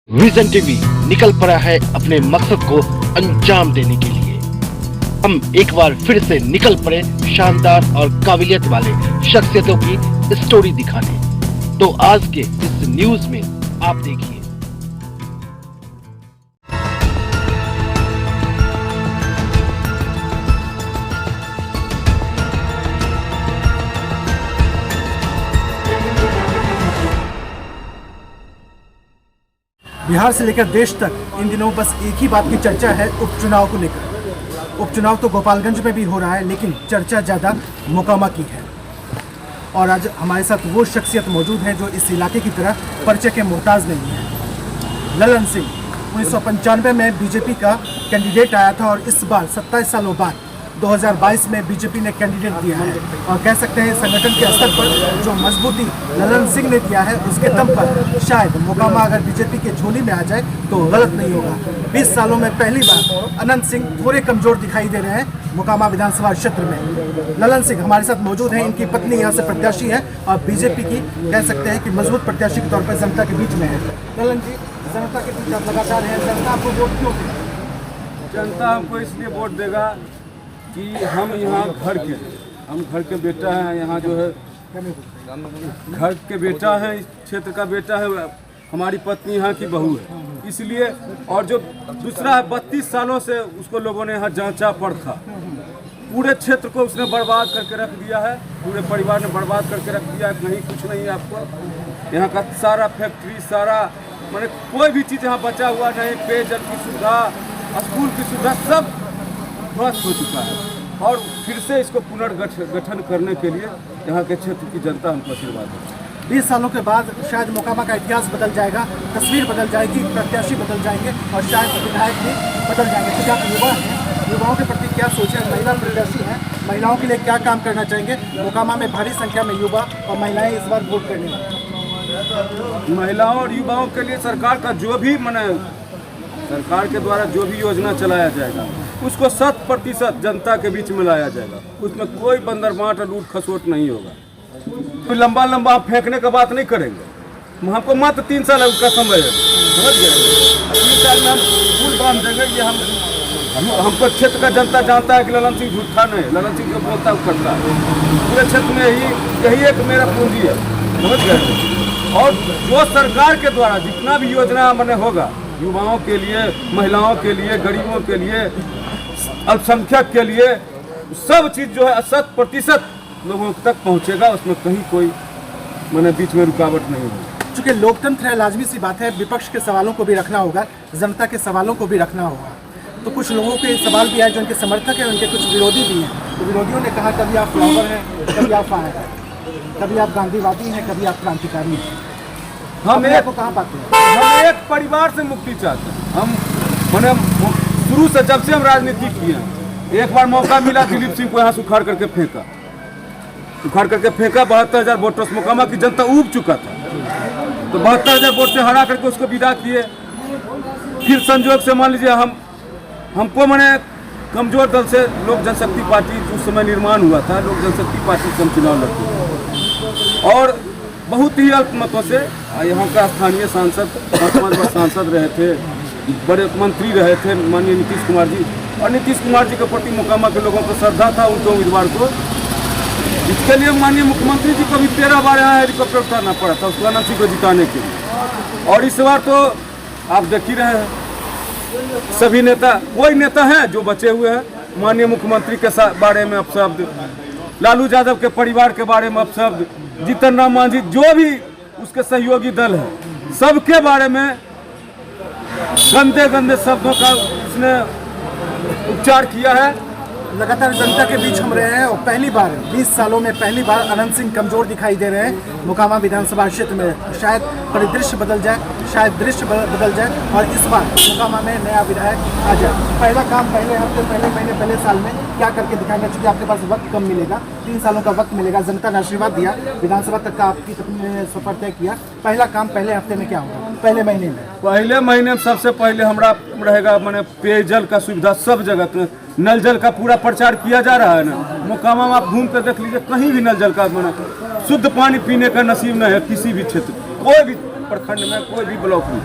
Vision TV निकल पड़ा है अपने मकसद को अंजाम देने के लिए। हम एक बार फिर से निकल पड़े शानदार और काबिलियत वाले शख्सियतों की स्टोरी दिखाने। तो आज के इस न्यूज में आप देखिए। बिहार से लेकर देश तक इन दिनों बस एक ही बात की चर्चा है, उपचुनाव को लेकर। उपचुनाव तो गोपालगंज में भी हो रहा है, लेकिन चर्चा ज़्यादा मोकामा की है। और आज हमारे साथ वो शख्सियत मौजूद है जो इस इलाके की तरह परिचय के मोहताज नहीं है। ललन सिंह 1995 में बीजेपी का कैंडिडेट आया था और इस बार 27 सालों बाद 2022 में बीजेपी ने कैंडिडेट दिया है। और कह सकते हैं संगठन के स्तर पर जो मजबूती ललन सिंह ने दिया है, उसके दम पर शायद मोकामा अगर बीजेपी के झोली में आ जाए तो गलत नहीं होगा। 20 सालों में पहली बार अनंत सिंह थोड़े कमजोर दिखाई दे रहे हैं मोकामा विधानसभा क्षेत्र में। ललन सिंह हमारे साथ मौजूद हैं, इनकी पत्नी यहाँ से प्रत्याशी है और बीजेपी की कह सकते हैं कि मजबूत प्रत्याशी के तौर पर जनता के बीच में है। ललन जी, जनता के बीच आप लगातार हैं, जनता आपको वोट क्यों देगी? जनता हमको इसलिए वोट देगा कि हम यहाँ घर के बेटा हैं। यहाँ जो है घर के बेटा है, इस क्षेत्र का बेटा है। हमारी पत्नी यहाँ की बहू है, इसलिए। और जो दूसरा है, 32 सालों से उसको लोगों ने यहाँ जांचा परखा। पूरे क्षेत्र को उसने बर्बाद करके रख दिया है, पूरे परिवार ने बर्बाद करके रख दिया है। कहीं कुछ नहीं है आपको। यहाँ का सारा फैक्ट्री, सारा मैंने कोई भी चीज़ यहाँ बचा हुआ नहीं। पेयजल की सुविधा, स्कूल की सुविधा सब ध्वस्त हो चुका है। और फिर से इसको पुनर्गठन करने के लिए यहाँ के क्षेत्र की जनता हमको आशीर्वाद है। 20 सालों के बाद शायद मोकामा का इतिहास बदल जाएगा, तस्वीर बदल जाएगी, प्रत्याशी बदल जाएंगे और शायद विधायक भी बदल जाएंगे। क्योंकि आप युवा हैं, युवाओं के प्रति क्या सोचें? महिला प्रत्याशी हैं, महिलाओं के लिए क्या काम करना चाहेंगे? मोकामा में भारी संख्या में युवा और महिलाएं इस बार वोट करने वाली। महिलाओं और युवाओं के लिए सरकार का जो भी सरकार के द्वारा जो भी योजना चलाया जाएगा उसको 100% जनता के बीच में लाया जाएगा। उसमें कोई बंदरबांट और लूट खसोट नहीं होगा। तो लंबा लंबा फेंकने का बात नहीं करेंगे। हमको मात्र 3 साल का समय है, समझ गए? 3 साल में हम पुल बांध देंगे। ये हमको क्षेत्र का जनता जानता है कि ललन सिंह झूठा नहीं, ललन सिंह जो बोलता है करता है। पूरे क्षेत्र में यही एक मेरा पूंजी है, समझ गए? और जो सरकार के द्वारा जितना भी योजना होगा, युवाओं के लिए, महिलाओं के लिए, गरीबों के लिए, अल्पसंख्यक के लिए, सब चीज़ जो है 100% लोगों तक पहुंचेगा। उसमें कहीं कोई बीच में रुकावट नहीं होगी। चूँकि लोकतंत्र है, लाजमी सी बात है, विपक्ष के सवालों को भी रखना होगा, जनता के सवालों को भी रखना होगा। तो कुछ लोगों के सवाल भी है जो उनके समर्थक हैं, उनके कुछ विरोधी भी हैं। तो विरोधियों ने कहा कभी आप फ्लावर हैं, कभी आप फायर हैं, कभी आप गांधीवादी हैं, कभी आप क्रांतिकारी हैं। हम कहाँ पाते हैं? हम एक परिवार से मुक्ति चाहते हैं। हम शुरू से जब से हम राजनीति किए हैं, एक बार मौका मिला दिलीप सिंह को यहाँ से उखाड़ करके फेंका। 72,000 वोटों से मोकामा की जनता ऊब चुका था। तो 72,000 वोट से हरा करके उसको विदा किए। फिर संजोग से मान लीजिए हमको कमजोर दल से लोक जनशक्ति पार्टी उस समय निर्माण हुआ था, लोक जनशक्ति पार्टी से हम चुनाव लड़ते और बहुत ही अल्प मतों से यहाँ का स्थानीय सांसद, वर्तमान में सांसद रहे थे, बड़े मंत्री रहे थे माननीय नीतीश कुमार जी। और नीतीश कुमार जी के प्रति मोकामा के लोगों को श्रद्धा था उनके उम्मीदवार को। इसके लिए माननीय मुख्यमंत्री जी को भी 13 बार यहाँ हेलीकॉप्टर उतारना पड़ा था उसको अनंत सिंह को जिताने के लिए। और इस बार तो आप देख ही रहे हैं, सभी नेता, कोई नेता हैं जो बचे हुए हैं। माननीय मुख्यमंत्री के बारे में अपशब्द, लालू यादव के परिवार के बारे में अपशब्द, जीतन राम मांझी, जो भी उसके सहयोगी दल है, सबके बारे में गंदे शब्दों का उसने उच्चार किया है। लगातार जनता के बीच हम रहे हैं और पहली बार 20 सालों में पहली बार अनंत सिंह कमजोर दिखाई दे रहे हैं मोकामा विधानसभा क्षेत्र में। शायद परिदृश्य बदल जाए, शायद दृश्य बदल जाए और इस बार मोकामा में नया विधायक आ जाए। पहला काम पहले हफ्ते, पहले महीने, पहले साल में क्या करके दिखाएंगे? क्योंकि आपके पास वक्त कम मिलेगा, 3 सालों का वक्त मिलेगा। जनता ने आशीर्वाद दिया, विधानसभा तक का आपकी पत्नी ने सफर तय किया। पहला काम पहले हफ्ते में क्या होगा? पहले महीने में सबसे पहले हमारा रहेगा पेयजल का सुविधा सब जगह। नल जल का पूरा प्रचार किया जा रहा है ना। मोकामा में आप घूम कर देख लीजिए, कहीं भी नल जल का शुद्ध पानी पीने का नसीब नहीं है किसी भी क्षेत्र, कोई भी प्रखंड में, कोई भी ब्लॉक में।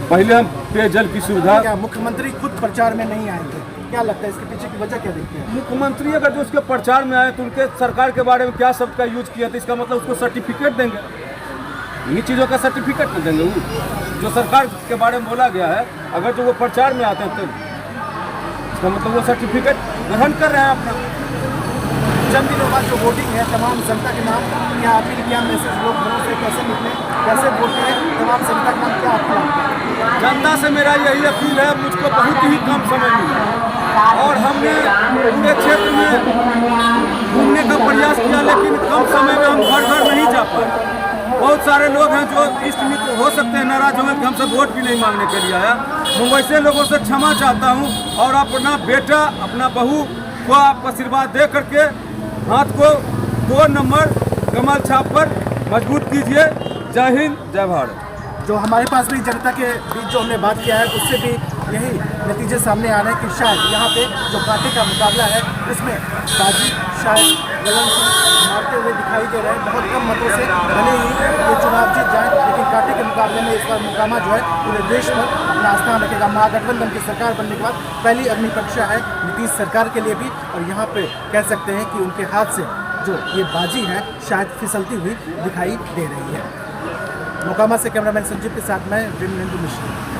पहले हम पेयजल की सुविधा, क्या मुख्यमंत्री खुद प्रचार में नहीं आएंगे? क्या लगता है इसके पीछे की वजह क्या देखते हैं? मुख्यमंत्री अगर जो उसके प्रचार में आए तो उनके सरकार के बारे में क्या शब्द का यूज किया था, इसका मतलब उसको सर्टिफिकेट देंगे। इन्हीं चीज़ों का सर्टिफिकेट नहीं देंगे। वो जो सरकार के बारे में बोला गया है, अगर जो वो प्रचार में आते हैं तो इसका मतलब वो सर्टिफिकेट ग्रहण कर रहे हैं अपना। चंद दिनों बाद जो वोटिंग है, तमाम जनता के नाम क्या अपील, क्या मैसेज लोग घरों से कैसे निकले, कैसे वोट करें, तमाम जनता के नाम क्या अपील है? जनता से मेरा यही अपील है, मुझको बहुत ही कम समय मिला और हमने पूरे क्षेत्र में घूमने का प्रयास किया, लेकिन कम समय में हम घर घर नहीं जा पाए। बहुत सारे लोग हैं जो इष्ट मित्र हो सकते हैं नाराज होंगे कि हमसे वोट भी नहीं मांगने के लिए आया। मैं वैसे लोगों से क्षमा चाहता हूं और अपना बेटा, अपना बहू को आप आशीर्वाद दे करके हाथ को 2 नंबर कमल छाप पर मजबूत कीजिए। जय हिंद, जय भारत। जो हमारे पास भी जनता के बीच जो हमने बात किया है, उससे भी यही नतीजे सामने आ रहे हैं कि शायद यहाँ पे जो कांटे का मुकाबला है उसमें बाजी शायद गलन सिंह मारते हुए दिखाई दे रहे हैं। बहुत कम मतों से भले ही ये चुनाव जीत जाए, लेकिन कांटे के मुकाबले में इस बार मोकामा जो है पूरे देश में अपना स्थान रखेगा। महागठबंधन की सरकार बनने के बाद पहली अग्नि परीक्षा है नीतीश सरकार के लिए भी, और यहाँ पे कह सकते हैं कि उनके हाथ से जो ये बाजी है शायद फिसलती हुई दिखाई दे रही है। मोकामा से कैमरामैन संजीव के साथ मैं विमलेंदु मिश्रा।